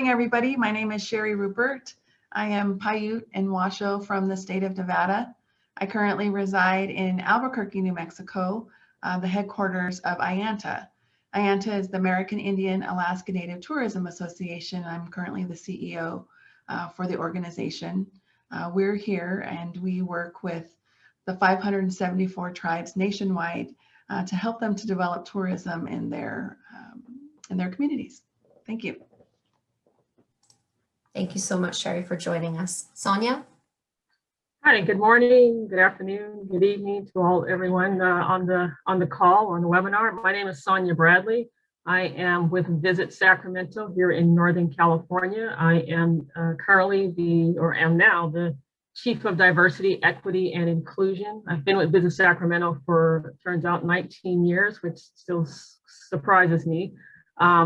morning, everybody. My name is Sherry Rupert. I am Paiute and Washoe from the state of Nevada. I currently reside in Albuquerque, New Mexico, the headquarters of IANTA. IANTA is the American Indian Alaska Native Tourism Association. I'm currently the CEO for the organization. We're here and we work with the 574 tribes nationwide to help them to develop tourism in their communities. Thank you. Thank you so much, Sherry, for joining us. Sonia? Hi, good morning, good afternoon, good evening to everyone on the call, on the webinar. My name is Sonia Bradley. I am with Visit Sacramento here in Northern California. I am currently am now the Chief of Diversity, Equity, and Inclusion. I've been with Visit Sacramento for, turns out, 19 years, which still surprises me.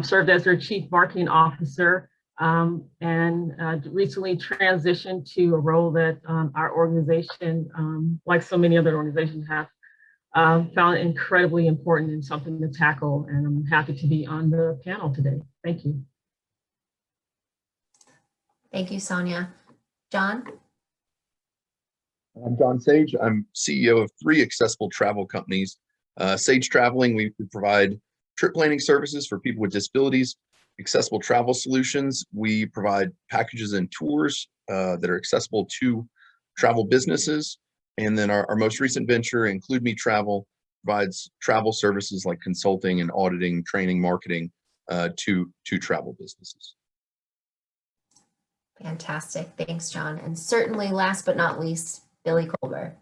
Served as their Chief Marketing Officer and recently transitioned to a role that our organization, like so many other organizations have, found incredibly important and something to tackle. And I'm happy to be on the panel today. Thank you. Thank you, Sonia. John? I'm John Sage. I'm CEO of 3 accessible travel companies. Sage Traveling, we provide trip planning services for people with disabilities. Accessible Travel Solutions, we provide packages and tours that are accessible to travel businesses. And then our most recent venture, Include Me Travel, provides travel services like consulting and auditing, training, marketing to travel businesses. Fantastic. Thanks, John. And certainly last but not least, Billy Colbert.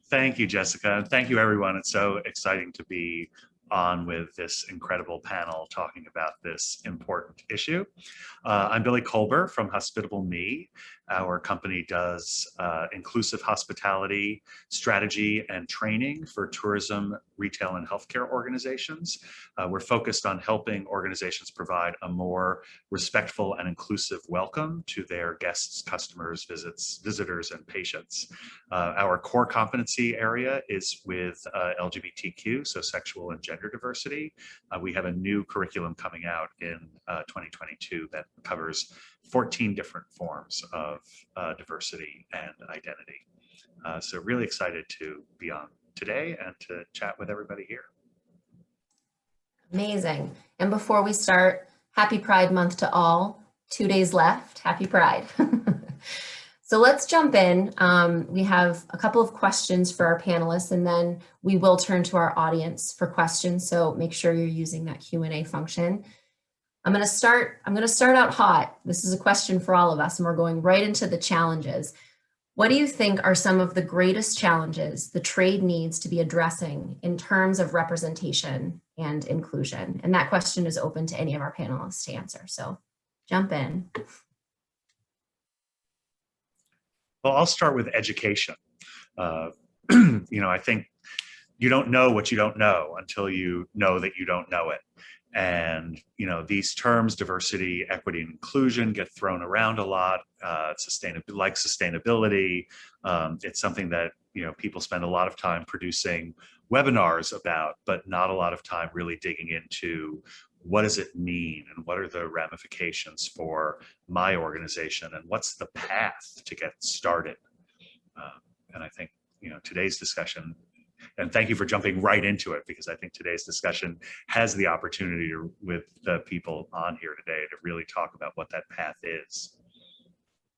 Thank you, Jessica. And thank you, everyone. It's so exciting to be on with this incredible panel talking about this important issue. I'm Billy Colbert from Hospitable Me. Our company does inclusive hospitality strategy and training for tourism, retail, and healthcare organizations. We're focused on helping organizations provide a more respectful and inclusive welcome to their guests, customers, visitors, and patients. Our core competency area is with LGBTQ, so sexual and gender diversity. We have a new curriculum coming out in 2022 that covers 14 different forms of diversity and identity. So really excited to be on today and to chat with everybody here. Amazing. And before we start, happy Pride Month to all. 2 days left. Happy Pride. So let's jump in. We have a couple of questions for our panelists, and then we will turn to our audience for questions. So make sure you're using that Q&A function. I'm going to start out hot. This is a question for all of us, and we're going right into the challenges. What do you think are some of the greatest challenges the trade needs to be addressing in terms of representation and inclusion? And that question is open to any of our panelists to answer. So jump in. Well, I'll start with education. I think you don't know what you don't know until you know that you don't know it. And, these terms, diversity, equity, and inclusion, get thrown around a lot. Sustainability. It's something that, people spend a lot of time producing webinars about, but not a lot of time really digging into what does it mean and what are the ramifications for my organization and what's the path to get started. And I think, today's discussion, and thank you for jumping right into it, because I think today's discussion has the opportunity with the people on here today to really talk about what that path is.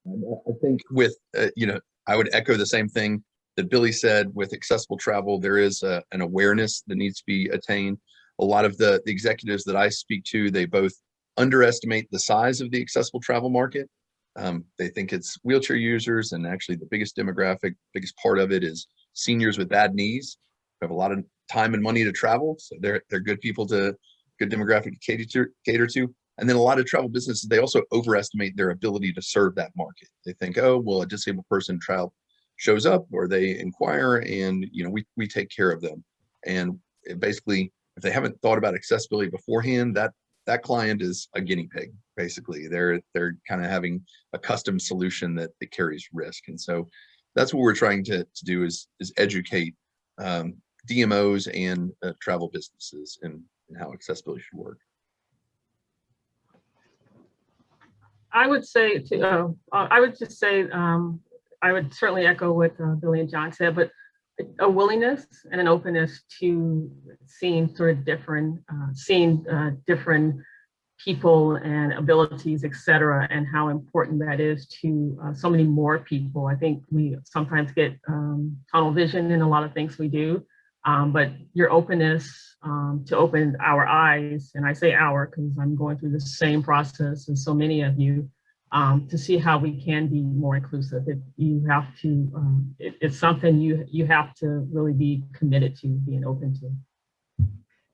I think with, I would echo the same thing that Billy said. With accessible travel, there is an awareness that needs to be attained. A lot of the executives that I speak to, they both underestimate the size of the accessible travel market. They think it's wheelchair users, and actually the biggest biggest part of it is seniors with bad knees who have a lot of time and money to travel. So they're good demographic to cater to. And then a lot of travel businesses, they also overestimate their ability to serve that market. They think, oh, well, a disabled person shows up, or they inquire, and we take care of them. And basically, if they haven't thought about accessibility beforehand, that client is a guinea pig. Basically, they're kind of having a custom solution that carries risk. And so that's what we're trying to do is educate DMOs and travel businesses in how accessibility should work. I would say, I would just say, I would certainly echo what Billy and John said, but a willingness and an openness to seeing sort of different, different people and abilities, et cetera, and how important that is to so many more people. I think we sometimes get tunnel vision in a lot of things we do, but your openness to open our eyes, and I say our because I'm going through the same process as so many of you, to see how we can be more inclusive. You have to, it's something you have to really be committed to, being open to.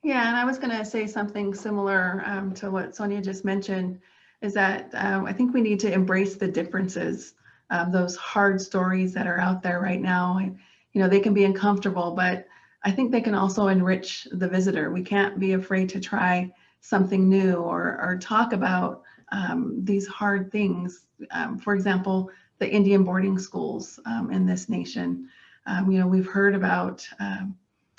Yeah, and I was going to say something similar to what Sonia just mentioned, is that I think we need to embrace the differences, those hard stories that are out there right now. You know, they can be uncomfortable, but I think they can also enrich the visitor. We can't be afraid to try something new or talk about these hard things. For example, the Indian boarding schools in this nation. You know, we've heard about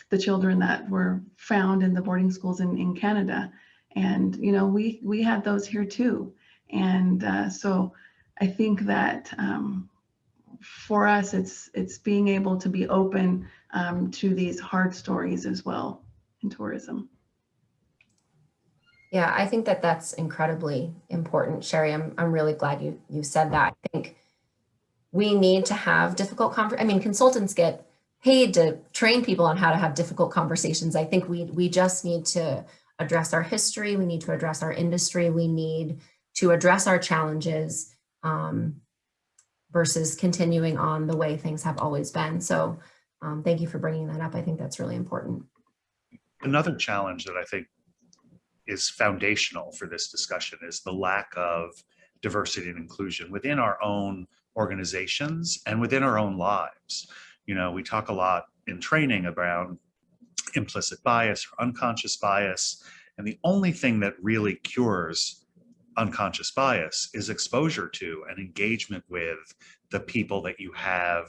the children that were found in the boarding schools in Canada. And, you know, we had those here too. And so I think that for us, it's being able to be open to these hard stories as well in tourism. Yeah, I think that that's incredibly important, Sherry. I'm really glad you said that. I think we need to have difficult conversations. I mean, consultants get paid to train people on how to have difficult conversations. I think we just need to address our history. We need to address our industry. We need to address our challenges versus continuing on the way things have always been. So thank you for bringing that up. I think that's really important. Another challenge that I think is foundational for this discussion is the lack of diversity and inclusion within our own organizations and within our own lives. You know, we talk a lot in training about implicit bias or unconscious bias, and the only thing that really cures unconscious bias is exposure to and engagement with the people that you have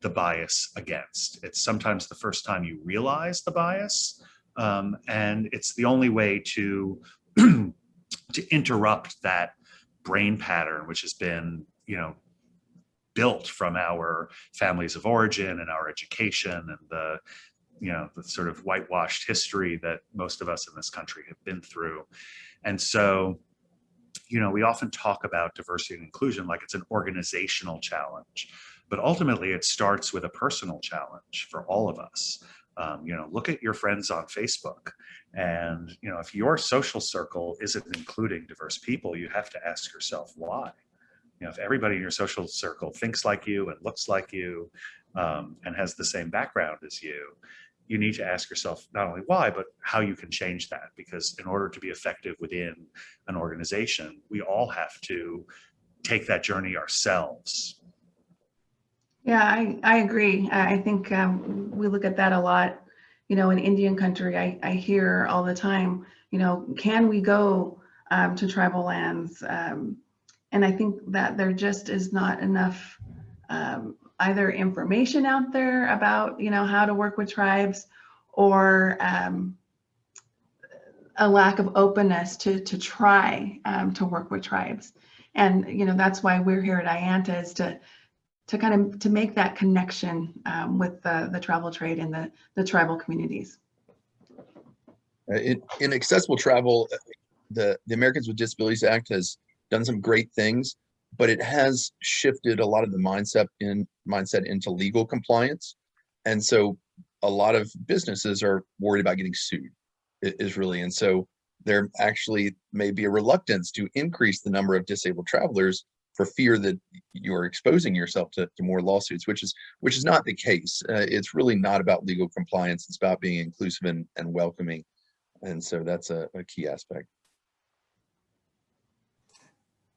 the bias against. It's sometimes the first time you realize the bias, and it's the only way to to interrupt that brain pattern, which has been, you know, built from our families of origin and our education and the, you know, the sort of whitewashed history that most of us in this country have been through. And so, you know, we often talk about diversity and inclusion like it's an organizational challenge, but ultimately it starts with a personal challenge for all of us. You know, look at your friends on Facebook, and, you know, if your social circle isn't including diverse people, you have to ask yourself why. You know, if everybody in your social circle thinks like you and looks like you and has the same background as you, you need to ask yourself not only why, but how you can change that. Because in order to be effective within an organization, we all have to take that journey ourselves. Yeah, I agree. I think we look at that a lot. You know, in Indian country, I hear all the time, you know, can we go to tribal lands? And I think that there just is not enough either information out there about, you know, how to work with tribes, or a lack of openness to try to work with tribes. And, you know, that's why we're here at IANTA, is to kind of to make that connection with the travel trade and the tribal communities. In accessible travel, the Americans with Disabilities Act has done some great things, but it has shifted a lot of the mindset into legal compliance. And so a lot of businesses are worried about getting sued, is really. And so there actually may be a reluctance to increase the number of disabled travelers for fear that you're exposing yourself to more lawsuits, which is not the case. It's really not about legal compliance. It's about being inclusive and welcoming. And so that's a key aspect.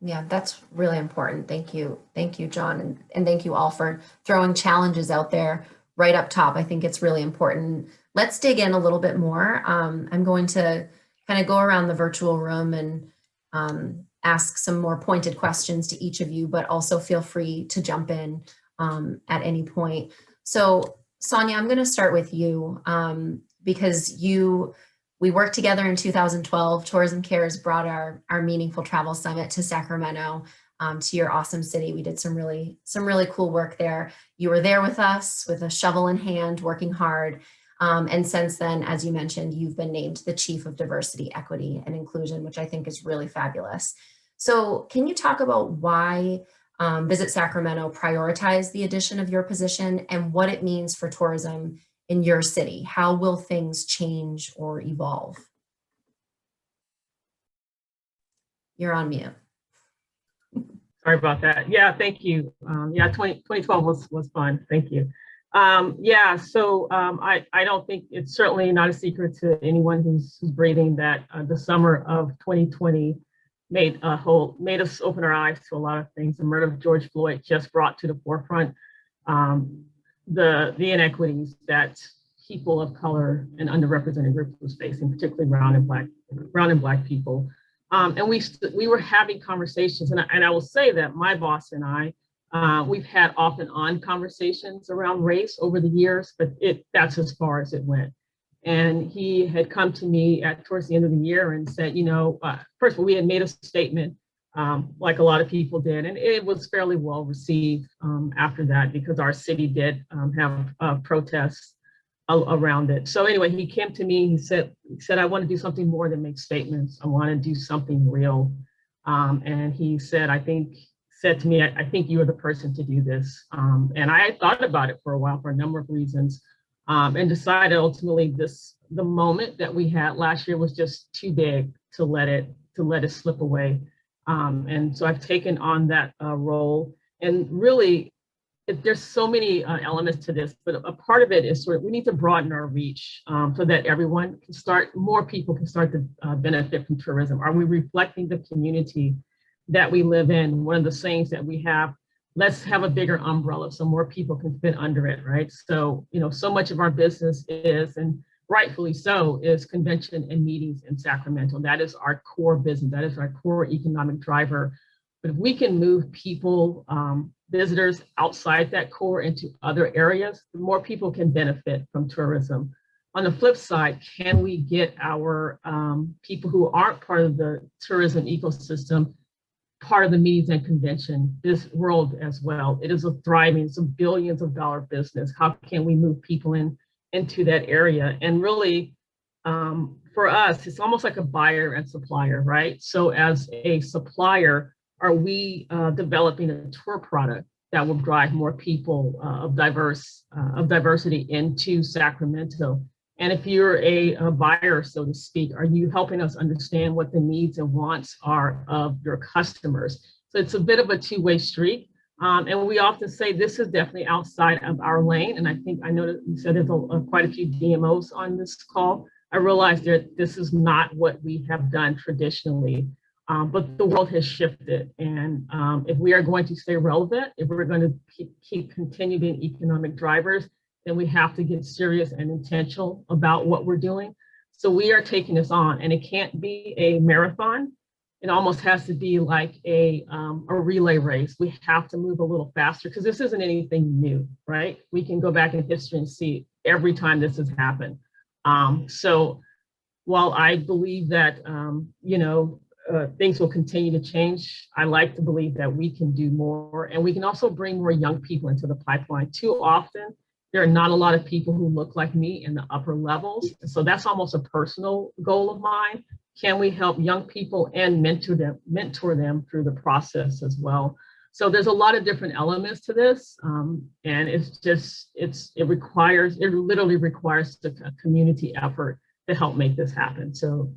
Yeah, that's really important. Thank you. Thank you, John. And thank you all for throwing challenges out there right up top. I think it's really important. Let's dig in a little bit more. I'm going to kind of go around the virtual room and ask some more pointed questions to each of you, but also feel free to jump in at any point. So Sonia, I'm going to start with you because you We worked together in 2012. Tourism Cares brought our Meaningful Travel Summit to Sacramento, to your awesome city. We did some really cool work there. You were there with us with a shovel in hand, working hard. And since then, as you mentioned, you've been named the Chief of Diversity, Equity, and Inclusion, which I think is really fabulous. So can you talk about why Visit Sacramento prioritized the addition of your position and what it means for tourism in your city? How will things change or evolve? You're on mute. Sorry about that. Yeah, thank you. Yeah, 2012 was fun. Thank you. Yeah, so I don't think it's certainly not a secret to anyone who's breathing that the summer of 2020 made us open our eyes to a lot of things. The murder of George Floyd just brought to the forefront the inequities that people of color and underrepresented groups was facing, particularly brown and black people. And we were having conversations, and I will say that my boss and I, we've had off and on conversations around race over the years, but that's as far as it went. And he had come to me towards the end of the year and said, first of all, we had made a statement like a lot of people did, and it was fairly well received after that because our city did have protests around it. So anyway, he came to me, he said, I want to do something more than make statements. I want to do something real. And he said, I think you are the person to do this. And I thought about it for a while for a number of reasons, and decided ultimately the moment that we had last year was just too big to let it slip away. And so I've taken on that role, and really, there's so many elements to this, but a part of it is we need to broaden our reach so that more people can start to benefit from tourism. Are we reflecting the community that we live in? One of the sayings that we have, let's have a bigger umbrella so more people can fit under it, right? So, so much of our business is, and rightfully so, is convention and meetings in Sacramento. That is our core business. That is our core economic driver. But if we can move people, visitors outside that core into other areas, more people can benefit from tourism. On the flip side, can we get our people who aren't part of the tourism ecosystem part of the meetings and convention this world as well? It is a thriving, it's a billions of dollar business. How can we move people into that area? And really, for us, it's almost like a buyer and supplier, right? So as a supplier, are we developing a tour product that will drive more people of diversity into Sacramento? And if you're a buyer, so to speak, are you helping us understand what the needs and wants are of your customers? So it's a bit of a two-way street. And we often say this is definitely outside of our lane. And I know that you said there's quite a few DMOs on this call. I realize that this is not what we have done traditionally. But the world has shifted, and if we are going to stay relevant, if we're going to continue being economic drivers, then we have to get serious and intentional about what we're doing. So we are taking this on, and it can't be a marathon. It almost has to be like a relay race. We have to move a little faster because this isn't anything new, right? We can go back in history and see every time this has happened. So while I believe that, things will continue to change, I like to believe that we can do more, and we can also bring more young people into the pipeline. Too often, there are not a lot of people who look like me in the upper levels. So that's almost a personal goal of mine. Can we help young people and mentor them through the process as well? So there's a lot of different elements to this. And it literally requires a community effort to help make this happen. So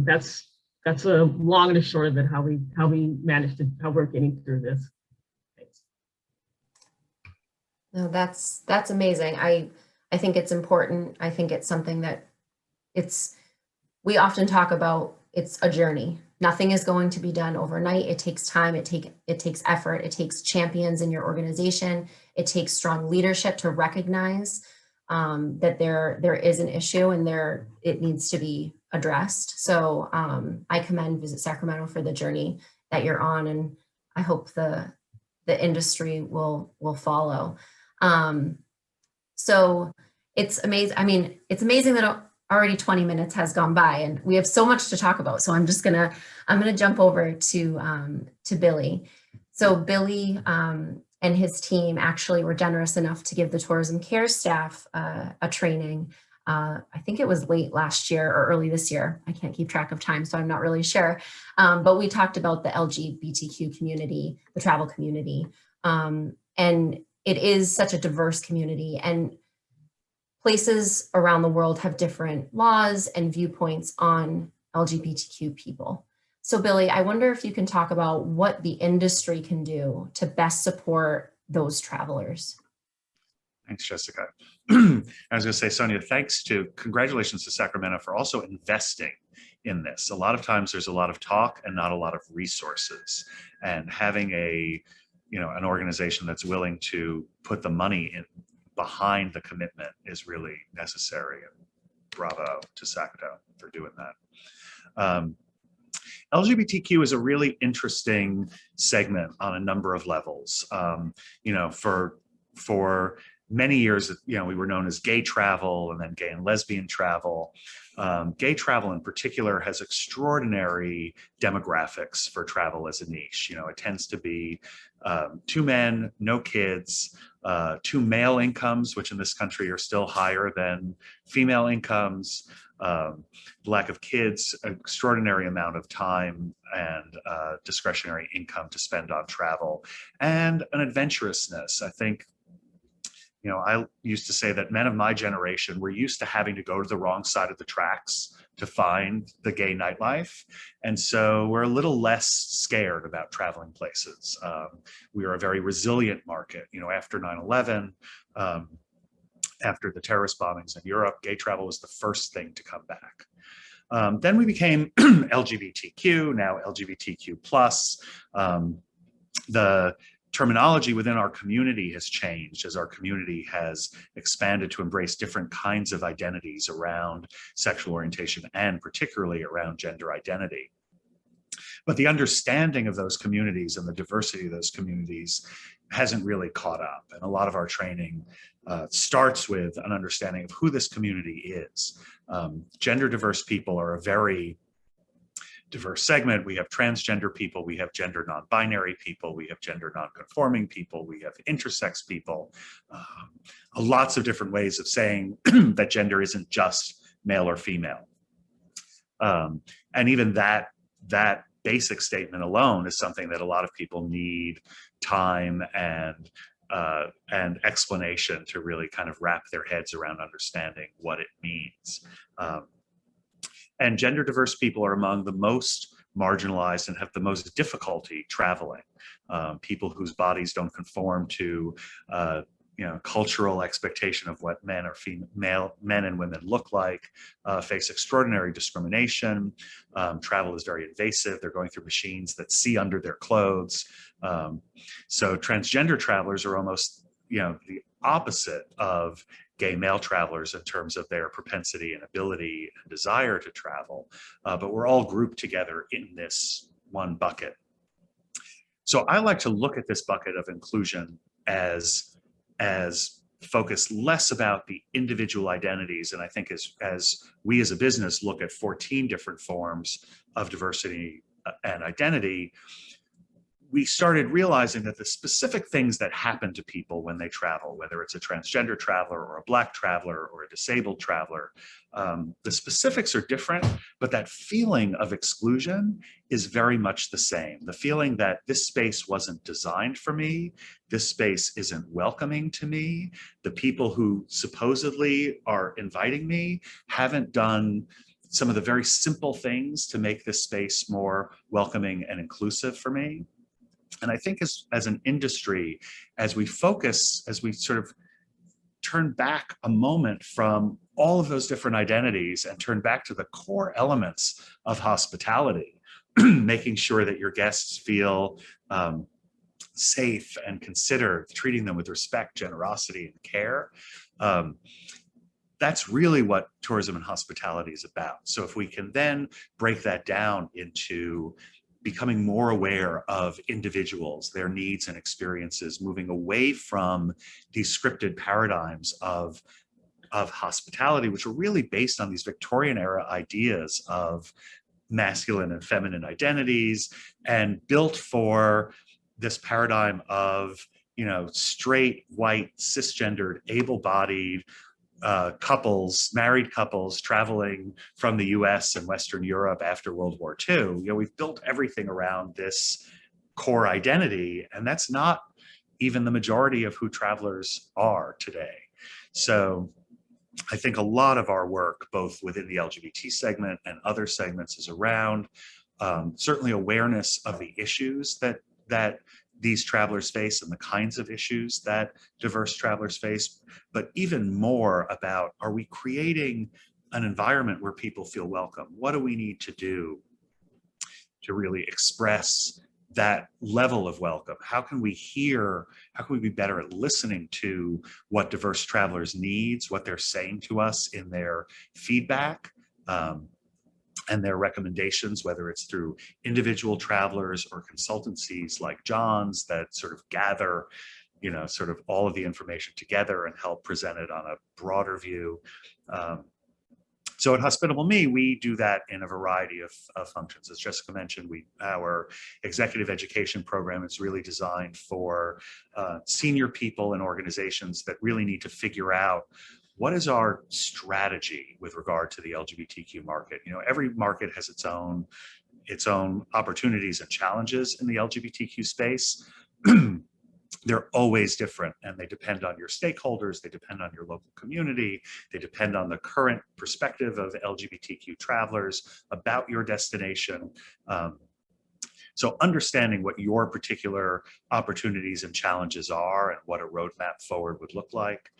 that's a long and a short of it, how we're getting through this. Thanks. No, that's amazing. I think it's important. I think it's something that we often talk about. It's a journey. Nothing is going to be done overnight. It takes time. It takes effort. It takes champions in your organization. It takes strong leadership to recognize that there is an issue and it needs to be addressed. So I commend Visit Sacramento for the journey that you're on, and I hope the industry will follow. So it's amazing. I mean, it's amazing that already 20 minutes has gone by and we have so much to talk about. So I'm gonna jump over to Billy. So Billy and his team actually were generous enough to give the tourism care staff a training. I think it was late last year or early this year. I can't keep track of time, so I'm not really sure. But we talked about the LGBTQ community, the travel community. And it is such a diverse community, and places around the world have different laws and viewpoints on LGBTQ people. So Billy, I wonder if you can talk about what the industry can do to best support those travelers. Thanks, Jessica. I was going to say, Sonia, congratulations to Sacramento for also investing in this. A lot of times there's a lot of talk and not a lot of resources, and having an organization that's willing to put the money in behind the commitment is really necessary. And bravo to Sacramento for doing that. LGBTQ is a really interesting segment on a number of levels. For many years, we were known as gay travel and then gay and lesbian travel. Gay travel in particular has extraordinary demographics for travel as a niche. It tends to be 2 men, no kids, 2 male incomes, which in this country are still higher than female incomes, lack of kids, extraordinary amount of time and discretionary income to spend on travel, and an adventurousness. I think, I used to say that men of my generation were used to having to go to the wrong side of the tracks to find the gay nightlife. And so we're a little less scared about traveling places. We are a very resilient market. After 9/11, after the terrorist bombings in Europe, gay travel was the first thing to come back. Then we became LGBTQ, now LGBTQ+. The terminology within our community has changed as our community has expanded to embrace different kinds of identities around sexual orientation and particularly around gender identity. But the understanding of those communities and the diversity of those communities hasn't really caught up. And a lot of our training starts with an understanding of who this community is. Gender diverse people are a very diverse segment. We have transgender people, we have gender non-binary people, we have gender non-conforming people, we have intersex people, lots of different ways of saying that gender isn't just male or female. And even that basic statement alone is something that a lot of people need time and explanation to really kind of wrap their heads around understanding what it means. And gender diverse people are among the most marginalized and have the most difficulty traveling. People whose bodies don't conform to cultural expectation of what men and women look like, face extraordinary discrimination. Travel is very invasive. They're going through machines that see under their clothes. So transgender travelers are almost the opposite of gay male travelers in terms of their propensity and ability and desire to travel, but we're all grouped together in this one bucket. So I like to look at this bucket of inclusion as focus less about the individual identities, and I think as we as a business look at 14 different forms of diversity and identity, we started realizing that the specific things that happen to people when they travel, whether it's a transgender traveler or a Black traveler or a disabled traveler, the specifics are different, but that feeling of exclusion is very much the same. The feeling that this space wasn't designed for me, this space isn't welcoming to me, the people who supposedly are inviting me haven't done some of the very simple things to make this space more welcoming and inclusive for me. And I think as an industry, as we sort of turn back a moment from all of those different identities and turn back to the core elements of hospitality, making sure that your guests feel safe and considered, treating them with respect, generosity, and care, that's really what tourism and hospitality is about. So if we can then break that down into becoming more aware of individuals, their needs and experiences, moving away from these scripted paradigms of of hospitality, which were really based on these Victorian era ideas of masculine and feminine identities, and built for this paradigm of, you know, straight, white, cisgendered, able-bodied couples, married couples traveling from the US and Western Europe after World War II. You know, we've built everything around this core identity, and that's not even the majority of who travelers are today. So I think a lot of our work, both within the LGBT segment and other segments, is around certainly awareness of the issues that these travelers face and the kinds of issues that diverse travelers face, but even more about, are we creating an environment where people feel welcome? What do we need to do to really express that level of welcome? How can we be better at listening to what diverse travelers needs, what they're saying to us in their feedback, and their recommendations, whether it's through individual travelers or consultancies like John's that sort of gather, you know, sort of all of the information together and help present it on a broader view. So at Hospitable Me, we do that in a variety of functions. As Jessica mentioned, our executive education program is really designed for senior people and organizations that really need to figure out, what is our strategy with regard to the LGBTQ market? You know, every market has its own opportunities and challenges in the LGBTQ space. They're always different, and they depend on your stakeholders, they depend on your local community, they depend on the current perspective of LGBTQ travelers about your destination. So understanding what your particular opportunities and challenges are and what a roadmap forward would look like,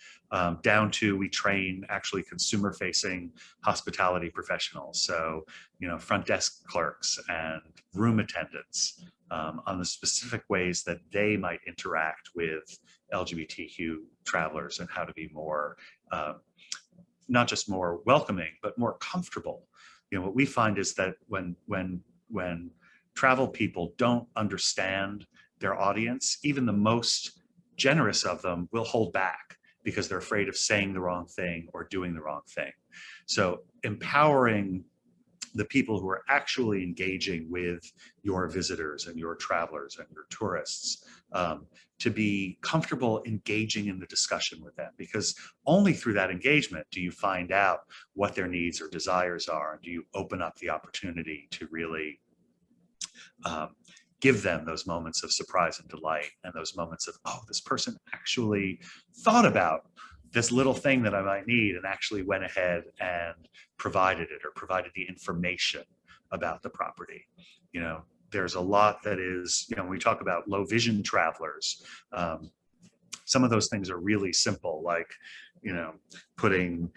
down to, we train actually consumer-facing hospitality professionals. So, you know, front desk clerks and room attendants on the specific ways that they might interact with LGBTQ travelers and how to be more, not just more welcoming, but more comfortable. You know, what we find is that when travel people don't understand their audience, even the most generous of them will hold back because they're afraid of saying the wrong thing or doing the wrong thing. So empowering the people who are actually engaging with your visitors and your travelers and your tourists to be comfortable engaging in the discussion with them, because only through that engagement do you find out what their needs or desires are, and do you open up the opportunity to really give them those moments of surprise and delight, and those moments of, oh, this person actually thought about this little thing that I might need and actually went ahead and provided it, or provided the information about the property. You know, there's a lot that is, you know, when we talk about low vision travelers, some of those things are really simple, like, you know, putting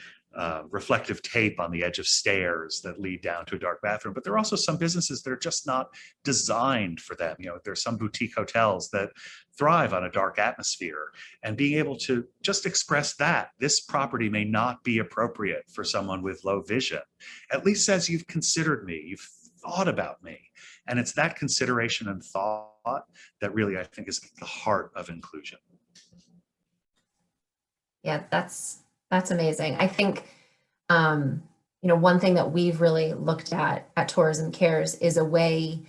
reflective tape on the edge of stairs that lead down to a dark bathroom. But there are also some businesses that are just not designed for them. You know, there's some boutique hotels that thrive on a dark atmosphere, and being able to just express that this property may not be appropriate for someone with low vision, at least says, you've considered me, you've thought about me. And it's that consideration and thought that really, I think, is the heart of inclusion. Yeah, that's amazing. I think, you know, one thing that we've really looked at Tourism Cares is a way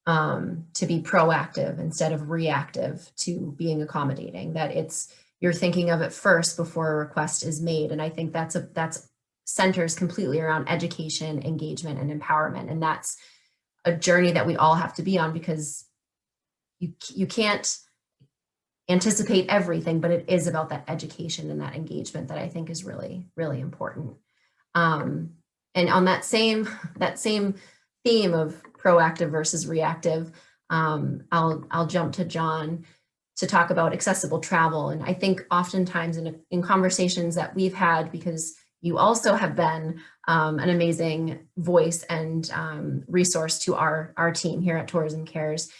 to be proactive instead of reactive to being accommodating, that you're thinking of it first before a request is made. And I think that's centers completely around education, engagement, and empowerment. And that's a journey that we all have to be on, because you can't anticipate everything, but it is about that education and that engagement that I think is really, really important. And on that same theme of proactive versus reactive, I'll jump to John to talk about accessible travel. And I think oftentimes in conversations that we've had, because you also have been an amazing voice and resource to our team here at Tourism Cares,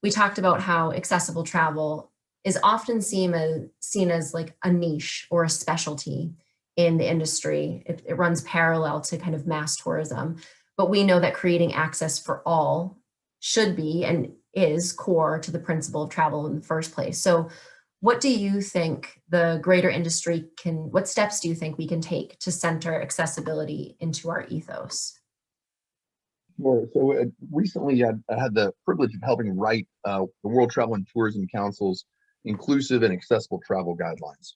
we talked about how accessible travel is often seen as like a niche or a specialty in the industry. It runs parallel to kind of mass tourism, but we know that creating access for all should be and is core to the principle of travel in the first place. So what do you think the greater industry what steps do you think we can take to center accessibility into our ethos? Sure. So recently I had the privilege of helping write the World Travel and Tourism Council's Inclusive and Accessible Travel Guidelines.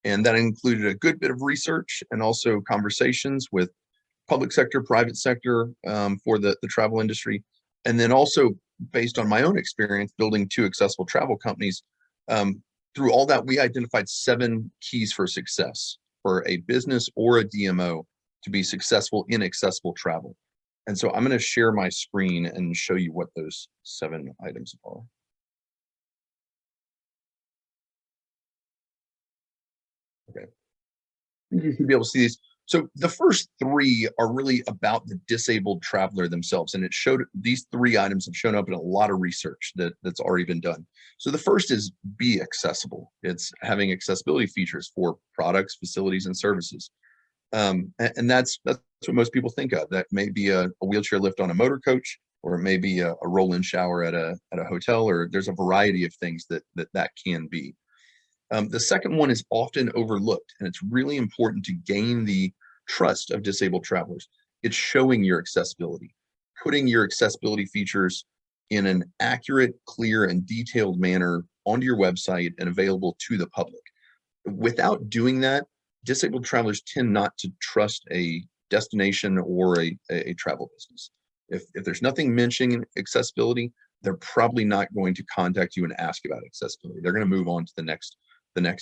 And that included a good bit of research and also conversations with public sector, private sector for the travel industry. And then also based on my own experience building 2 accessible travel companies, through all that, we identified 7 keys for success for a business or a DMO to be successful in accessible travel. And so I'm going to share my screen and show you what those 7 items are. Okay. I think you should be able to see these. So the first 3 are really about the disabled traveler themselves. And these 3 items have shown up in a lot of research that's already been done. So the first is be accessible. It's having accessibility features for products, facilities, and services. And that's what most people think of. That may be a wheelchair lift on a motor coach, or it may be a roll-in shower at a hotel, or there's a variety of things that can be. The second one is often overlooked, and it's really important to gain the trust of disabled travelers. It's showing your accessibility, putting your accessibility features in an accurate, clear, and detailed manner onto your website and available to the public. Without doing that, disabled travelers tend not to trust a destination or a travel business. If there's nothing mentioning accessibility, they're probably not going to contact you and ask about accessibility. They're going to move on to the next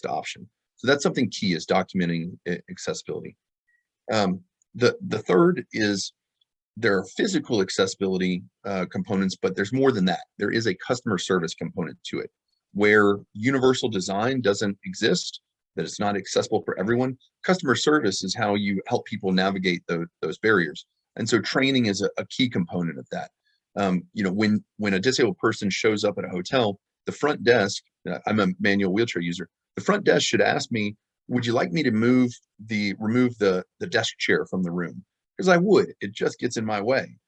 option. So that's something key, is documenting accessibility. The third is there are physical accessibility components, but there's more than that. There is a customer service component to it, where universal design doesn't exist, that it's not accessible for everyone. Customer service is how you help people navigate those barriers. And so training is a key component of that. When a disabled person shows up at a hotel, the front desk, I'm a manual wheelchair user, the front desk should ask me, would you like me to remove the desk chair from the room? Because I would. It just gets in my way.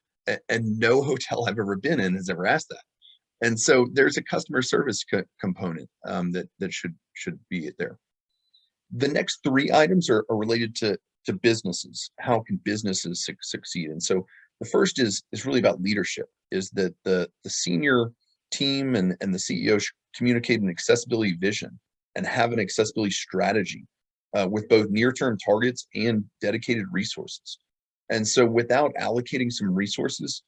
And no hotel I've ever been in has ever asked that. And so there's a customer service component that should be there. The next 3 items are related to businesses. How can businesses succeed? And so the first is really about leadership, is that the senior team and the CEO should communicate an accessibility vision and have an accessibility strategy with both near-term targets and dedicated resources. And so without allocating some resources,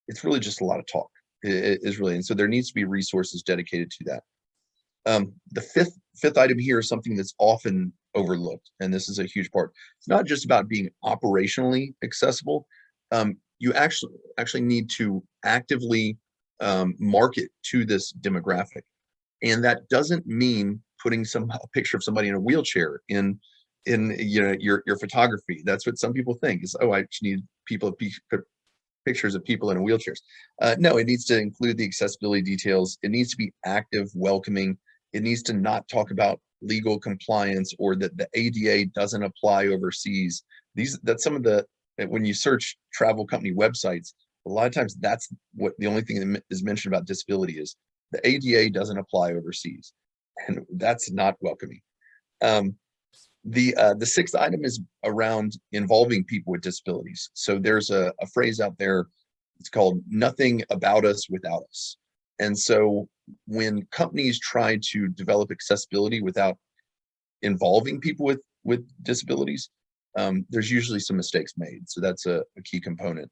it's really just a lot of talk. It is really, and so there needs to be resources dedicated to that. The fifth item here is something that's often overlooked, and this is a huge part. It's not just about being operationally accessible. You actually need to actively market to this demographic, and that doesn't mean putting a picture of somebody in a wheelchair in your photography. That's what some people think is, oh, I just need pictures of people in wheelchairs. No, it needs to include the accessibility details. It needs to be active, welcoming. It needs to not talk about legal compliance or that the ADA doesn't apply overseas. That's some of when you search travel company websites, a lot of times that's what the only thing that is mentioned about disability is the ADA doesn't apply overseas, and that's not welcoming. The sixth item is around involving people with disabilities. So there's a phrase out there, it's called "nothing about us without us." And so when companies try to develop accessibility without involving people with disabilities, there's usually some mistakes made. So that's a key component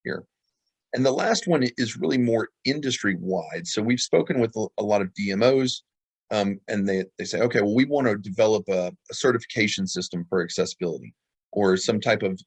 here. And the last one is really more industry-wide. So we've spoken with a lot of DMOs, and they say, okay, well, we want to develop a certification system for accessibility or some type of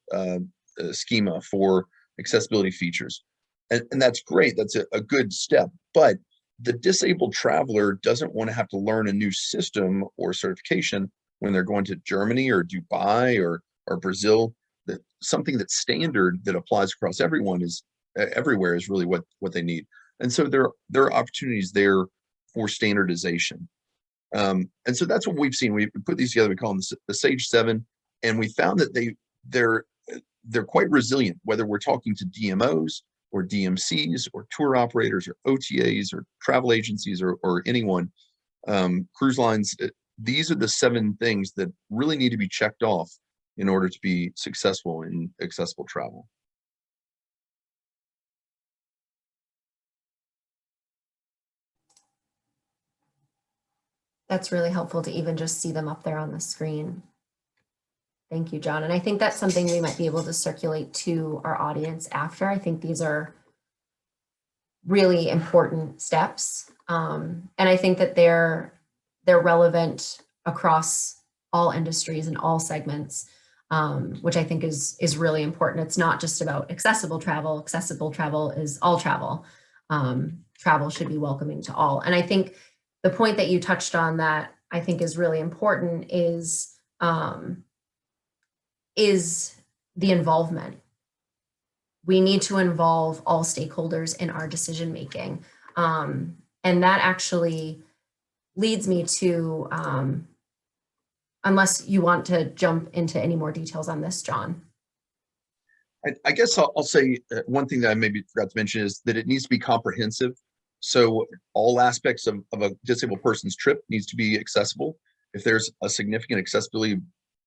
schema for accessibility features. And that's great. That's a good step. But the disabled traveler doesn't want to have to learn a new system or certification when they're going to Germany or Dubai or Brazil. That something that's standard that applies across everyone is everywhere is really what they need. And so there are opportunities there for standardization. And so that's what we've seen. We put these together. We call them the Sage 7, and we found that they're quite resilient, whether we're talking to DMOs or DMCs or tour operators or OTAs or travel agencies or anyone. cruise lines, these are the 7 things that really need to be checked off in order to be successful in accessible travel. That's really helpful to even just see them up there on the screen. Thank you, John. And I think that's something we might be able to circulate to our audience after. I think these are really important steps. And I think that they're relevant across all industries and all segments, which I think is really important. It's not just about accessible travel. Accessible travel is all travel. Travel should be welcoming to all. And I think the point that you touched on that I think is really important is the involvement. We need to involve all stakeholders in our decision making. And that actually leads me to, unless you want to jump into any more details on this, John. I guess I'll say one thing that I maybe forgot to mention is that it needs to be comprehensive. So all aspects of a disabled person's trip needs to be accessible. If there's a significant accessibility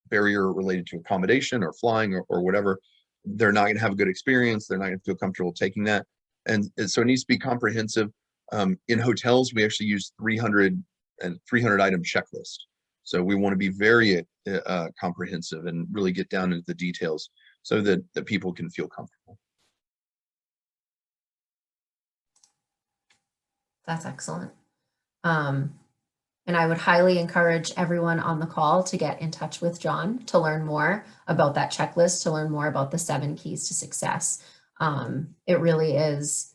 barrier related to accommodation or flying or whatever, they're not going to have a good experience. They're not going to feel comfortable taking that. And so it needs to be comprehensive. In hotels, we actually use 300 item checklist. So we want to be very comprehensive and really get down into the details so that people can feel comfortable. That's excellent. And I would highly encourage everyone on the call to get in touch with John to learn more about that checklist, to learn more about the 7 keys to success. It really is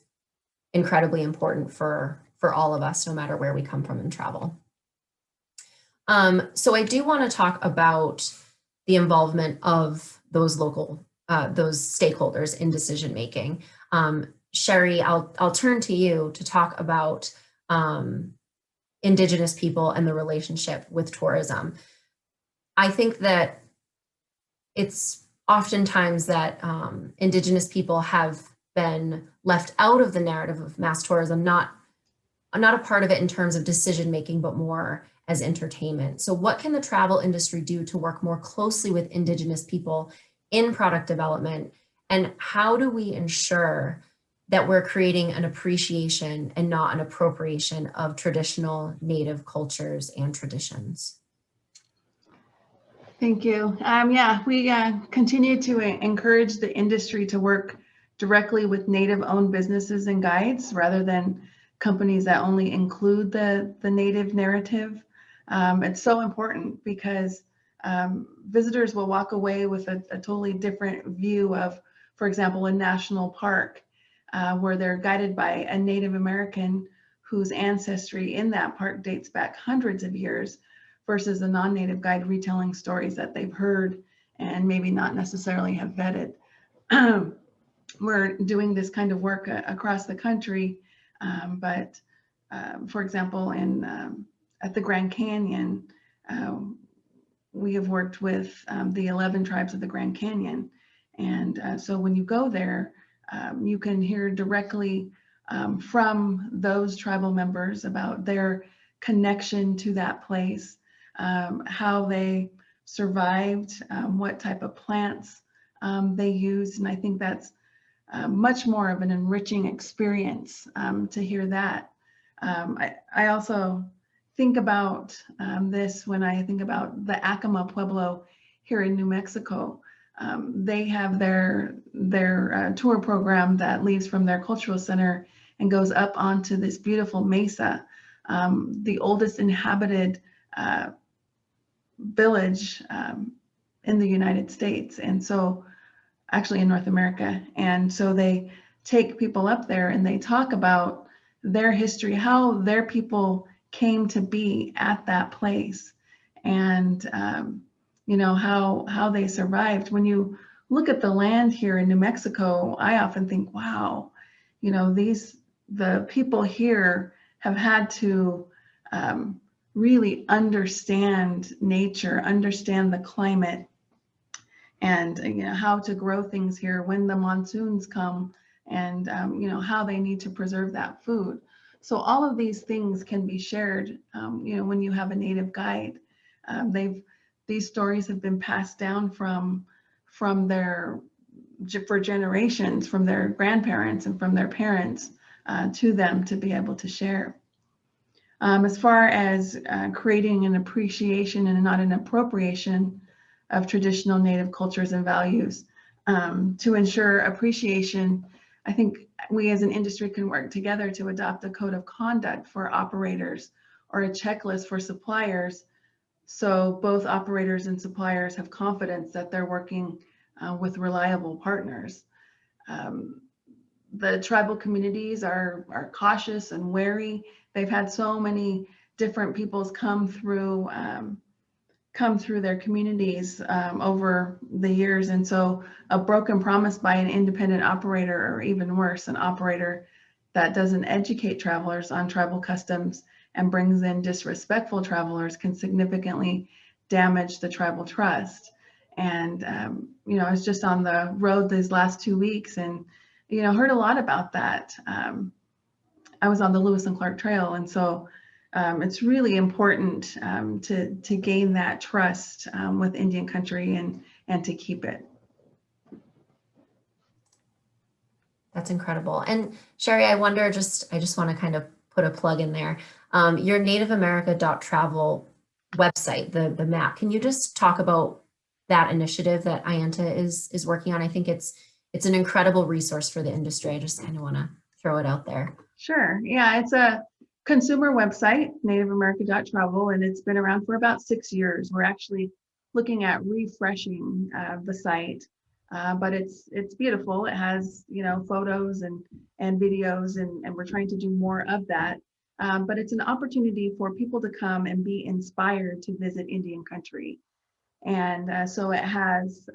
incredibly important for all of us, no matter where we come from in travel. So I do want to talk about the involvement of those local, those stakeholders in decision making. Sherry, I'll turn to you to talk about Indigenous people and the relationship with tourism. I think that it's oftentimes that Indigenous people have been left out of the narrative of mass tourism, not a part of it in terms of decision making, but more as entertainment. So what can the travel industry do to work more closely with Indigenous people in product development? And how do we ensure that we're creating an appreciation and not an appropriation of traditional Native cultures and traditions? Thank you. Yeah, we continue to encourage the industry to work directly with Native-owned businesses and guides rather than companies that only include the Native narrative. It's so important because visitors will walk away with a totally different view of, for example, a national park where they're guided by a Native American whose ancestry in that park dates back hundreds of years versus a non-Native guide retelling stories that they've heard and maybe not necessarily have vetted. We're doing this kind of work across the country, but for example, at the Grand Canyon, we have worked with the 11 tribes of the Grand Canyon. And so when you go there, you can hear directly from those tribal members about their connection to that place, how they survived, what type of plants they used. And I think that's much more of an enriching experience to hear that. I also think about this when I think about the Acoma Pueblo here in New Mexico. They have their tour program that leaves from their cultural center and goes up onto this beautiful mesa, the oldest inhabited village in the United States, and so actually in North America. And so they take people up there and they talk about their history, how their people came to be at that place, and you know, how they survived. When you look at the land here in New Mexico, I often think, wow, you know, the people here have had to really understand nature, understand the climate, and you know, how to grow things here when the monsoons come, and you know, how they need to preserve that food. So all of these things can be shared, when you have a Native guide. These stories have been passed down for generations, from their grandparents and from their parents to them to be able to share. As far as creating an appreciation and not an appropriation of traditional Native cultures and values, to ensure appreciation, I think we as an industry can work together to adopt a code of conduct for operators or a checklist for suppliers, so both operators and suppliers have confidence that they're working with reliable partners. The tribal communities are cautious and wary. They've had so many different peoples come through their communities over the years, and so a broken promise by an independent operator, or even worse, an operator that doesn't educate travelers on tribal customs and brings in disrespectful travelers, can significantly damage the tribal trust. And I was just on the road these last 2 weeks, and heard a lot about that. I was on the Lewis and Clark Trail, and so it's really important to gain that trust with Indian country and to keep it. That's incredible. And Sherry, I wonder, I just want to kind of put a plug in there. Your nativeamerica.travel website, the map, can you just talk about that initiative that IANTA is working on? I think it's an incredible resource for the industry. I just kind of want to throw it out there. Sure. Yeah, it's a consumer website, nativeamerica.travel, and it's been around for about 6 years. We're actually looking at refreshing the site, but it's beautiful. It has photos and videos, and we're trying to do more of that. But it's an opportunity for people to come and be inspired to visit Indian country. And so it has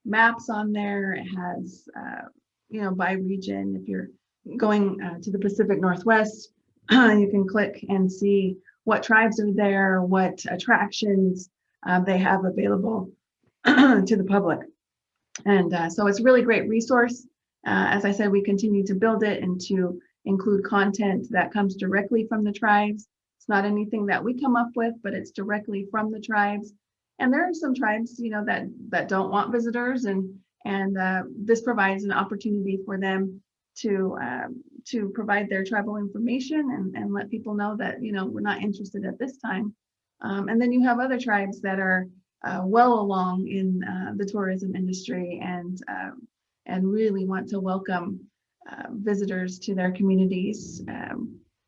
maps on there. It has, by region. If you're going to the Pacific Northwest, you can click and see what tribes are there, what attractions they have available to the public. And so it's a really great resource. As I said, we continue to build it and to include content that comes directly from the tribes. It's not anything that we come up with, but it's directly from the tribes. And there are some tribes, that don't want visitors, and this provides an opportunity for them to provide their tribal information and let people know that we're not interested at this time. And then you have other tribes that are well along in the tourism industry and really want to welcome visitors to their communities.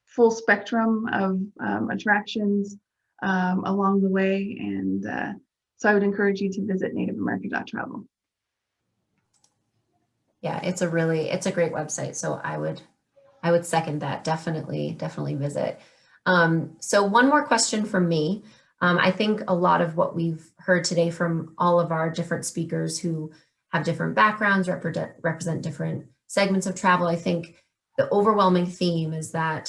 Full spectrum of attractions along the way, and so I would encourage you to visit nativeamerica.travel. Yeah, it's a great website. So I would second that. Definitely visit. So one more question from me. I think a lot of what we've heard today from all of our different speakers who have different backgrounds, represent different segments of travel, I think the overwhelming theme is that,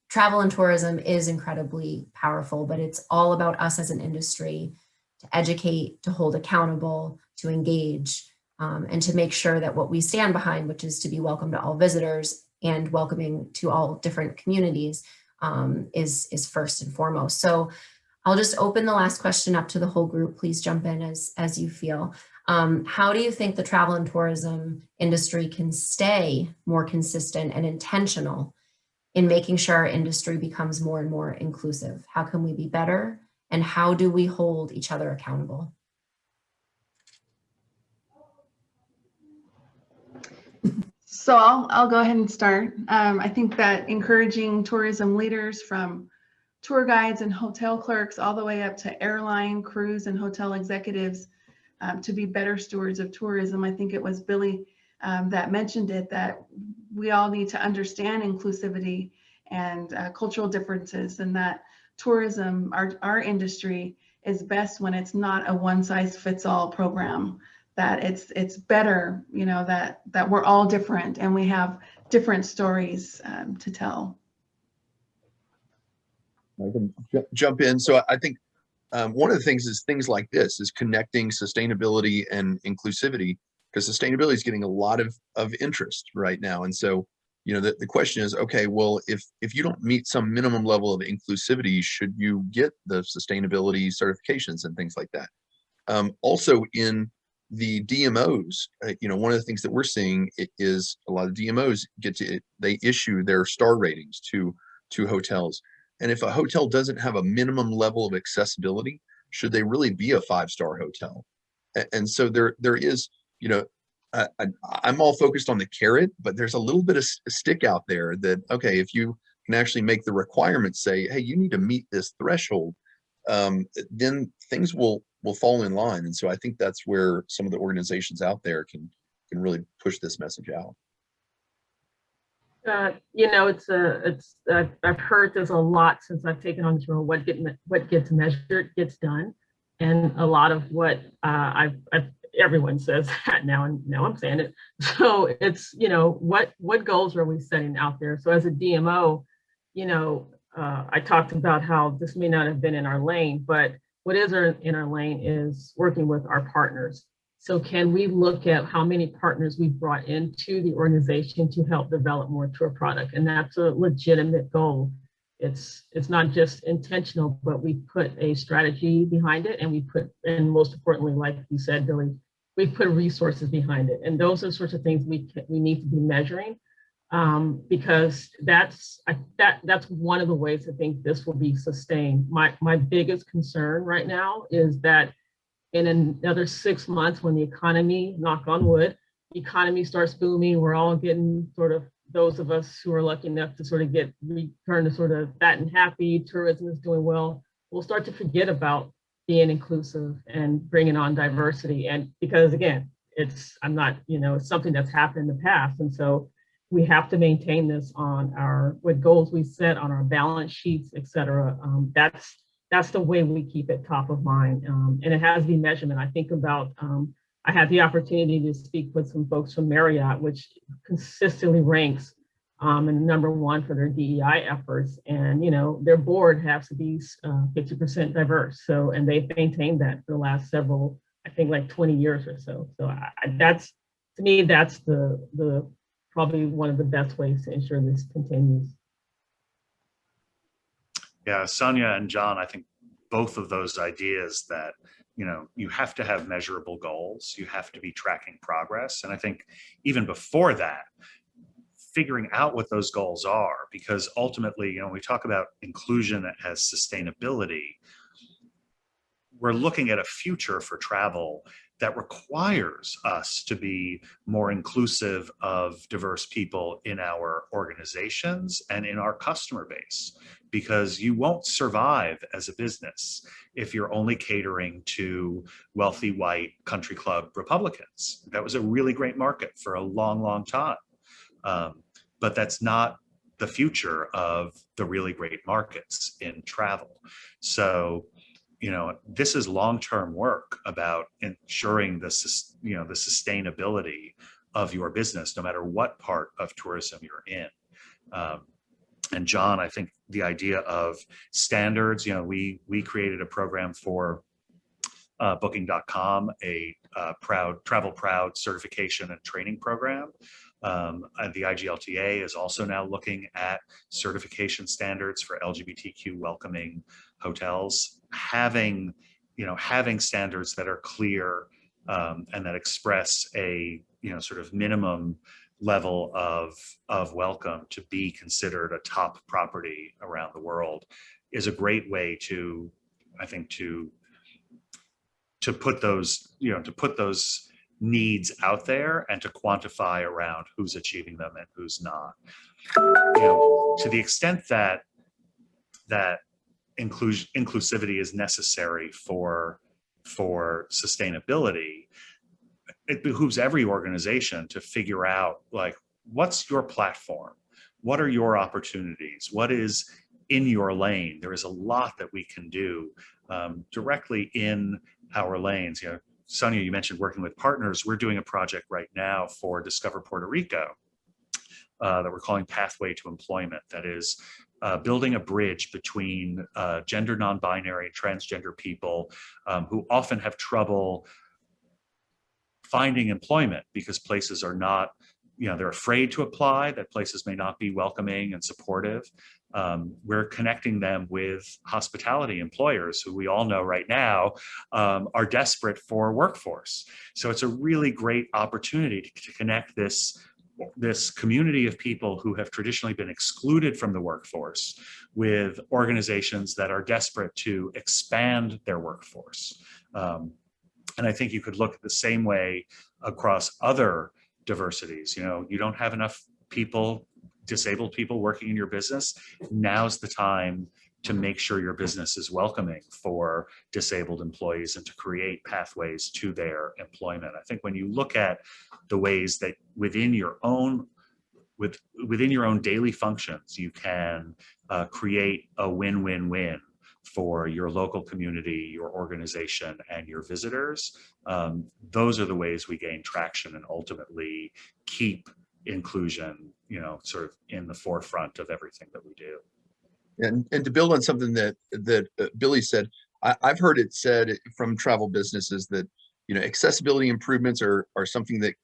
travel and tourism is incredibly powerful, but it's all about us as an industry to educate, to hold accountable, to engage, and to make sure that what we stand behind, which is to be welcome to all visitors and welcoming to all different communities, is first and foremost. So I'll just open the last question up to the whole group. Please jump in as you feel. How do you think the travel and tourism industry can stay more consistent and intentional in making sure our industry becomes more and more inclusive? How can we be better? And how do we hold each other accountable? So I'll go ahead and start. I think that encouraging tourism leaders, from tour guides and hotel clerks all the way up to airline, cruise, and hotel executives, to be better stewards of tourism. I think it was Billy that mentioned it, that we all need to understand inclusivity and cultural differences, and that tourism, our industry, is best when it's not a one-size-fits-all program. That it's better, that we're all different and we have different stories to tell. I can jump in. So I think one of the things is things like this is connecting sustainability and inclusivity, because sustainability is getting a lot of interest right now. And so, the question is, okay, well, if you don't meet some minimum level of inclusivity, should you get the sustainability certifications and things like that? Also in the DMOs, one of the things that we're seeing is a lot of DMOs they issue their star ratings to hotels. And if a hotel doesn't have a minimum level of accessibility, should they really be a 5-star hotel? And so there is, I'm all focused on the carrot, but there's a little bit of stick out there that, okay, if you can actually make the requirements say, hey, you need to meet this threshold, then things will fall in line. And so I think that's where some of the organizations out there can really push this message out. I've heard this a lot since I've taken on this role. What gets measured gets done, and a lot of what everyone says that now, and now I'm saying it. So it's what goals are we setting out there? So as a DMO, I talked about how this may not have been in our lane, but what is in our lane is working with our partners. So can we look at how many partners we brought into the organization to help develop more tour product? And that's a legitimate goal. It's not just intentional, but we put a strategy behind it, and most importantly, like you said, Billy, we put resources behind it. And those are the sorts of things we need to be measuring, because that's one of the ways I think this will be sustained. My biggest concern right now is that in another 6 months, when the economy, knock on wood, the economy starts booming, we're all getting sort of, those of us who are lucky enough to sort of return to sort of fat and happy, tourism is doing well, we'll start to forget about being inclusive and bringing on diversity. And because again, it's something that's happened in the past. And so we have to maintain this on what goals we set on our balance sheets, et cetera. That's the way we keep it top of mind. And it has to be measurement. I think about, I had the opportunity to speak with some folks from Marriott, which consistently ranks and #1 for their DEI efforts. And, their board has to be 50% diverse. So, and they've maintained that for the last several, I think like 20 years or so. So that's, to me, that's the probably one of the best ways to ensure this continues. Yeah, Sonia and John, I think both of those ideas that, you have to have measurable goals, you have to be tracking progress. And I think even before that, figuring out what those goals are, because ultimately, we talk about inclusion as sustainability, we're looking at a future for travel that requires us to be more inclusive of diverse people in our organizations and in our customer base, because you won't survive as a business if you're only catering to wealthy white country club Republicans. That was a really great market for a long, long time. But that's not the future of the really great markets in travel. So, this is long-term work about ensuring the sustainability of your business, no matter what part of tourism you're in. And John, I think the idea of standards, we created a program for Booking.com, a Travel Proud certification and training program. And the IGLTA is also now looking at certification standards for LGBTQ welcoming hotels. Having standards that are clear and that express a sort of minimum level of welcome to be considered a top property around the world is a great way to, I think, to put those needs out there and to quantify around who's achieving them and who's not. To the extent that inclusivity is necessary for sustainability, it behooves every organization to figure out, like, what's your platform? What are your opportunities? What is in your lane? There is a lot that we can do directly in our lanes. Sonia, you mentioned working with partners. We're doing a project right now for Discover Puerto Rico that we're calling Pathway to Employment, that is building a bridge between gender non-binary and transgender people who often have trouble finding employment because places are not they're afraid to apply, that places may not be welcoming and supportive. We're connecting them with hospitality employers who we all know right now are desperate for workforce. So it's a really great opportunity to connect this community of people who have traditionally been excluded from the workforce with organizations that are desperate to expand their workforce. And I think you could look at the same way across other diversities. You don't have enough disabled people working in your business. Now's the time to make sure your business is welcoming for disabled employees and to create pathways to their employment. I think when you look at the ways that within your own daily functions, you can create a win-win-win for your local community, your organization, and your visitors, those are the ways we gain traction and ultimately keep inclusion, sort of in the forefront of everything that we do. And to build on something that Billy said, I've heard it said from travel businesses that accessibility improvements are something that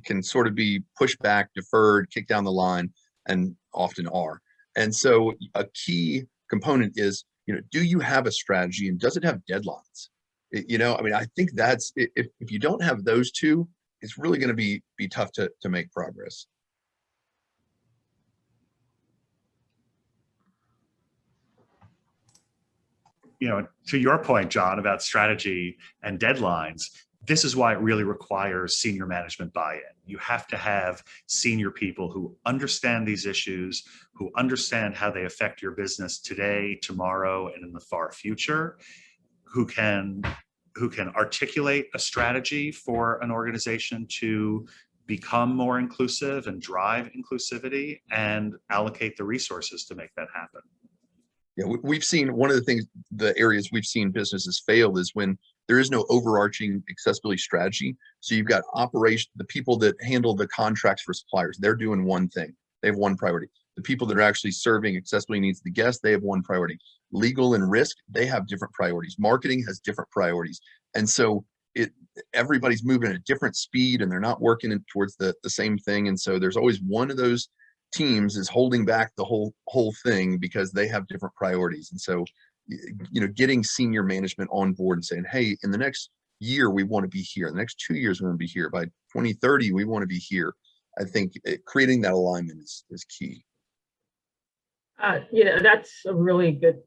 can sort of be pushed back, deferred, kicked down the line, and often are. And so a key component is, do you have a strategy and does it have deadlines? I think that's, if you don't have those two, it's really going to be tough to make progress. To your point, John, about strategy and deadlines, this is why it really requires senior management buy-in. You have to have senior people who understand these issues, who understand how they affect your business today, tomorrow, and in the far future, who can articulate a strategy for an organization to become more inclusive and drive inclusivity and allocate the resources to make that happen. Yeah, we've seen one of the areas we've seen businesses fail is when there is no overarching accessibility strategy. So you've got the people that handle the contracts for suppliers, they're doing one thing. They have one priority. The people that are actually serving accessibility needs to the guests, they have one priority. Legal and risk, they have different priorities. Marketing has different priorities. And so everybody's moving at a different speed and they're not working towards the same thing. And so there's always one of those teams is holding back the whole thing because they have different priorities. And so, getting senior management on board and saying, hey, in the next year, we want to be here. In the next 2 years, we want to be here. By 2030, we want to be here. I think creating that alignment is key. That's a really good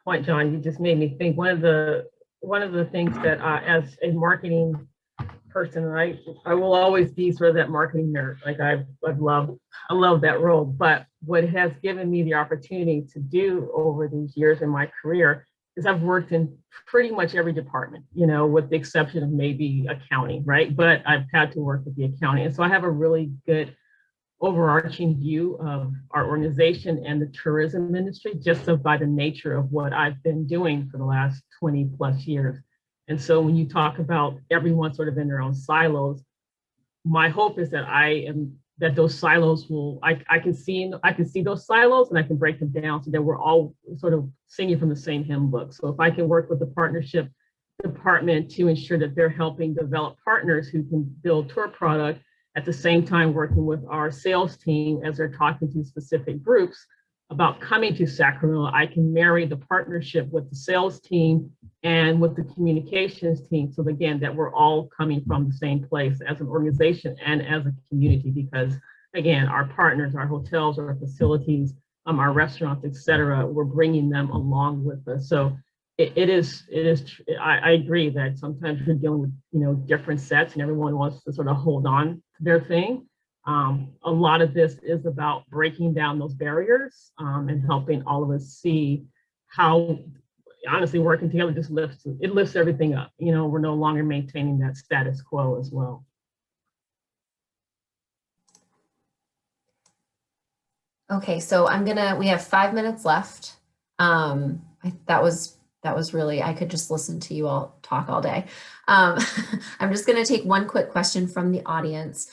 point, John. You just made me think. One of the things that as a marketing person, I will always be sort of that marketing nerd. Like I love that role. But what has given me the opportunity to do over these years in my career is I've worked in pretty much every department, with the exception of maybe accounting, right? But I've had to work with the accounting. And so I have a really good overarching view of our organization and the tourism industry, just by the nature of what I've been doing for the last 20 plus years. And so when you talk about everyone sort of in their own silos, my hope is that those silos I can see those silos and I can break them down so that we're all sort of singing from the same hymn book. So if I can work with the partnership department to ensure that they're helping develop partners who can build tour product, at the same time working with our sales team as they're talking to specific groups about coming to Sacramento, I can marry the partnership with the sales team and with the communications team. So again, that we're all coming from the same place as an organization and as a community, because again, our partners, our hotels, our facilities, our restaurants, et cetera, we're bringing them along with us. So I agree that sometimes we're dealing with, different sets and everyone wants to sort of hold on to their thing. A lot of this is about breaking down those barriers and helping all of us see how, honestly, working together just lifts everything up. We're no longer maintaining that status quo as well. Okay, so we have 5 minutes left. That was really, I could just listen to you all talk all day. I'm just gonna take one quick question from the audience.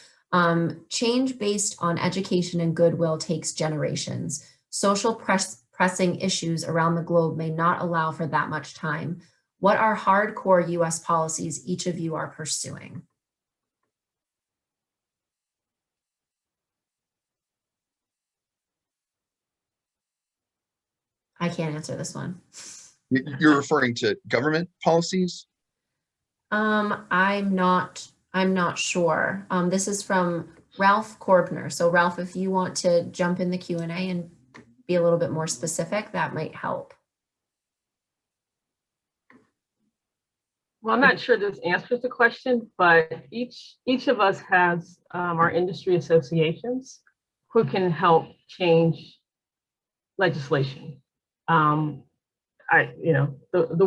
Change based on education and goodwill takes generations. Social pressing issues around the globe may not allow for that much time. What are hardcore US policies each of you are pursuing? I can't answer this one. You're referring to government policies? I'm not sure. This is from Ralph Korbner. So Ralph, if you want to jump in the Q&A and be a little bit more specific, that might help. Well, I'm not sure this answers the question, but each of us has our industry associations who can help change legislation. The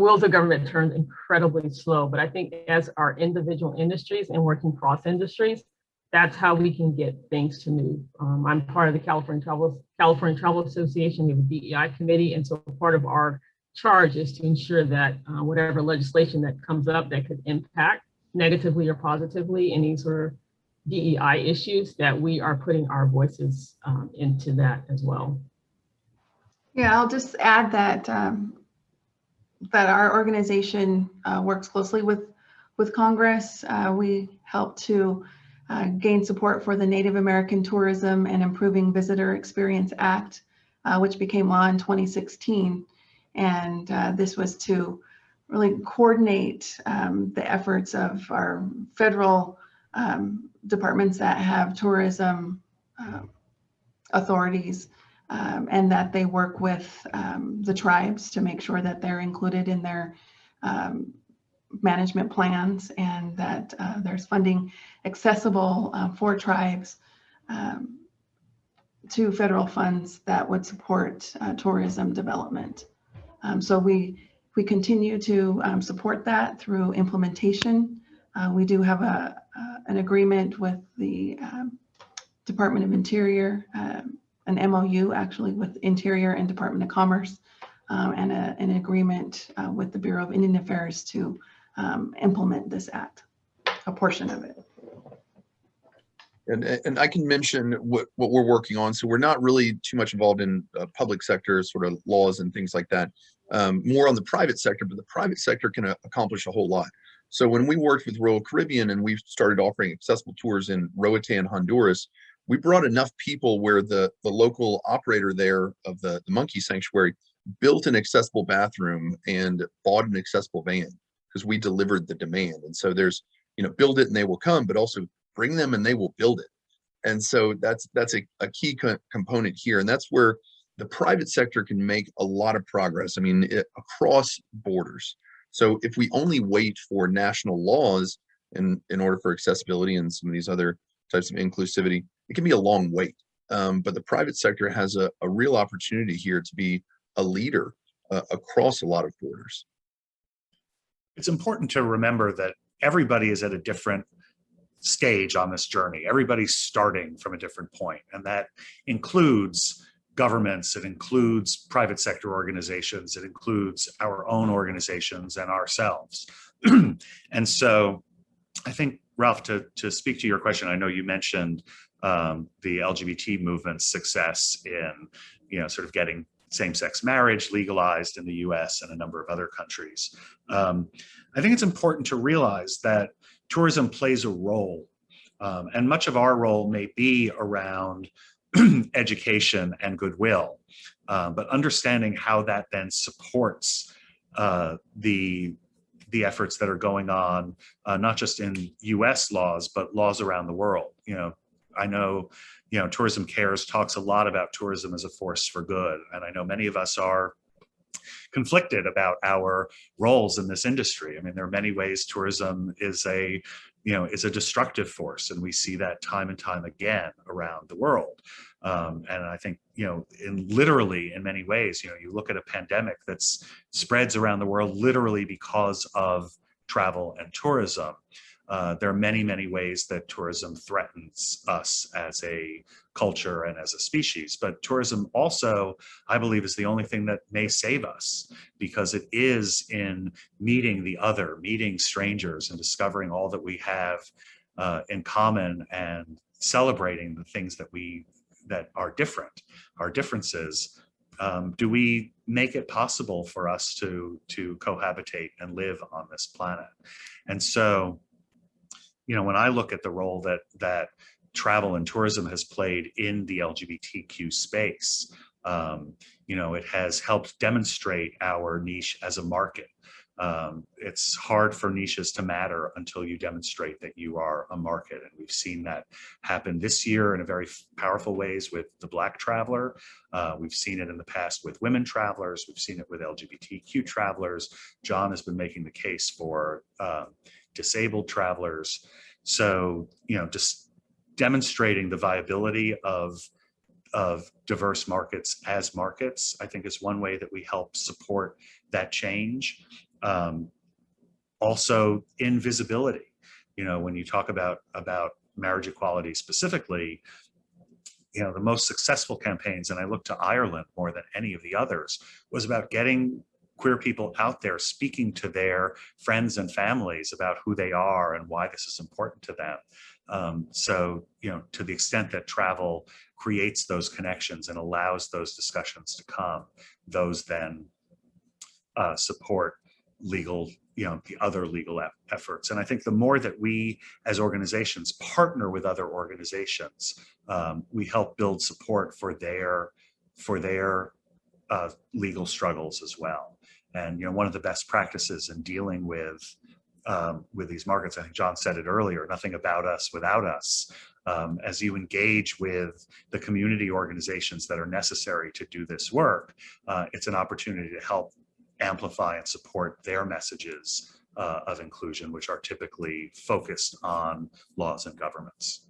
wheels of government turn incredibly slow, but I think as our individual industries and working cross industries, that's how we can get things to move. I'm part of the California Travel Association. We have a DEI committee, and so part of our charge is to ensure that whatever legislation that comes up that could impact negatively or positively any sort of DEI issues, that we are putting our voices into that as well. Yeah, I'll just add that that our organization works closely with Congress. We help to gain support for the Native American Tourism and Improving Visitor Experience Act, which became law in 2016. And this was to really coordinate the efforts of our federal departments that have tourism authorities, and that they work with the tribes to make sure that they're included in their management plans, and that there's funding accessible for tribes to federal funds that would support tourism development. So we continue to support that through implementation. We do have an agreement with the Department of Interior, an MOU actually with Interior and Department of Commerce, and an agreement with the Bureau of Indian Affairs to implement this act, a portion of it. And I can mention what we're working on. So we're not really too much involved in public sector sort of laws and things like that. More on the private sector, but the private sector can accomplish a whole lot. So when we worked with Royal Caribbean and we started offering accessible tours in Roatan, Honduras, we brought enough people where the local operator there of the monkey sanctuary built an accessible bathroom and bought an accessible van because we delivered the demand. And so there's, build it and they will come, but also bring them and they will build it. And so that's a key component here. And that's where the private sector can make a lot of progress. I mean, across borders. So if we only wait for national laws in order for accessibility and some of these other types of inclusivity, it can be a long wait. But the private sector has a real opportunity here to be a leader across a lot of borders. It's important to remember that everybody is at a different stage on this journey. Everybody's starting from a different point, and that includes governments, it includes private sector organizations, it includes our own organizations and ourselves. And so I think, Ralph, to speak to your question, I know you mentioned the LGBT movement's success in, sort of getting same-sex marriage legalized in the US and a number of other countries. I think it's important to realize that tourism plays a role, and much of our role may be around education and goodwill, but understanding how that then supports the efforts that are going on, not just in US laws, but laws around the world. I know, Tourism Cares talks a lot about tourism as a force for good. And I know many of us are conflicted about our roles in this industry. I mean, there are many ways tourism is a destructive force, and we see that time and time again around the world. And I think, literally in many ways, you look at a pandemic that spreads around the world literally because of travel and tourism. There are many, many ways that tourism threatens us as a culture and as a species, but tourism also, I believe, is the only thing that may save us, because it is in meeting the other, meeting strangers and discovering all that we have in common and celebrating the things that are different, our differences. Do we make it possible for us to cohabitate and live on this planet? And so, when I look at the role that travel and tourism has played in the LGBTQ space, it has helped demonstrate our niche as a market. It's hard for niches to matter until you demonstrate that you are a market. And we've seen that happen this year in a very powerful ways with the Black traveler. We've seen it in the past with women travelers. We've seen it with LGBTQ travelers. John has been making the case for disabled travelers. So, just demonstrating the viability of diverse markets as markets, I think is one way that we help support that change. Also invisibility, when you talk about marriage equality specifically, the most successful campaigns, and I look to Ireland more than any of the others, was about getting queer people out there speaking to their friends and families about who they are and why this is important to them. So, to the extent that travel creates those connections and allows those discussions to come, those then support legal, the other legal efforts. And I think the more that we as organizations partner with other organizations, we help build support for their legal struggles as well. And one of the best practices in dealing with these markets, I think John said it earlier, nothing about us without us. As you engage with the community organizations that are necessary to do this work, it's an opportunity to help amplify and support their messages of inclusion, which are typically focused on laws and governments.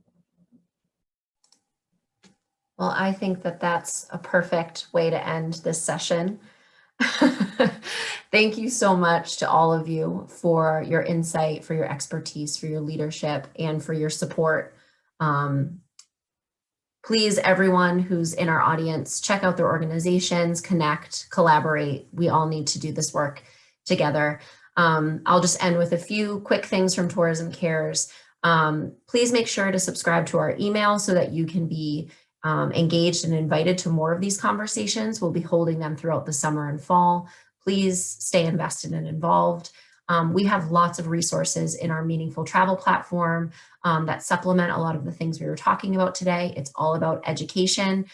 Well, I think that that's a perfect way to end this session. Thank you so much to all of you for your insight, for your expertise, for your leadership, and for your support. Please, everyone who's in our audience, check out their organizations, connect, collaborate. We all need to do this work together. I'll just end with a few quick things from Tourism Cares. Please make sure to subscribe to our email so that you can be engaged and invited to more of these conversations. We'll be holding them throughout the summer and fall. Please stay invested and involved. We have lots of resources in our Meaningful Travel platform that supplement a lot of the things we were talking about today. It's all about education.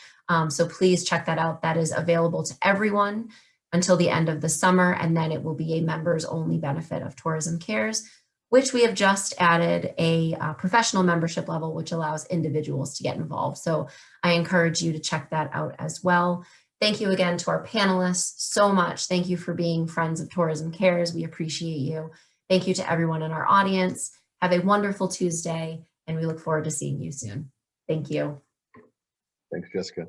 So please check that out. That is available to everyone until the end of the summer, and then it will be a members only benefit of Tourism Cares, which we have just added a professional membership level, which allows individuals to get involved. So I encourage you to check that out as well. Thank you again to our panelists so much. Thank you for being friends of Tourism Cares. We appreciate you. Thank you to everyone in our audience. Have a wonderful Tuesday, and we look forward to seeing you soon. Thank you. Thanks, Jessica.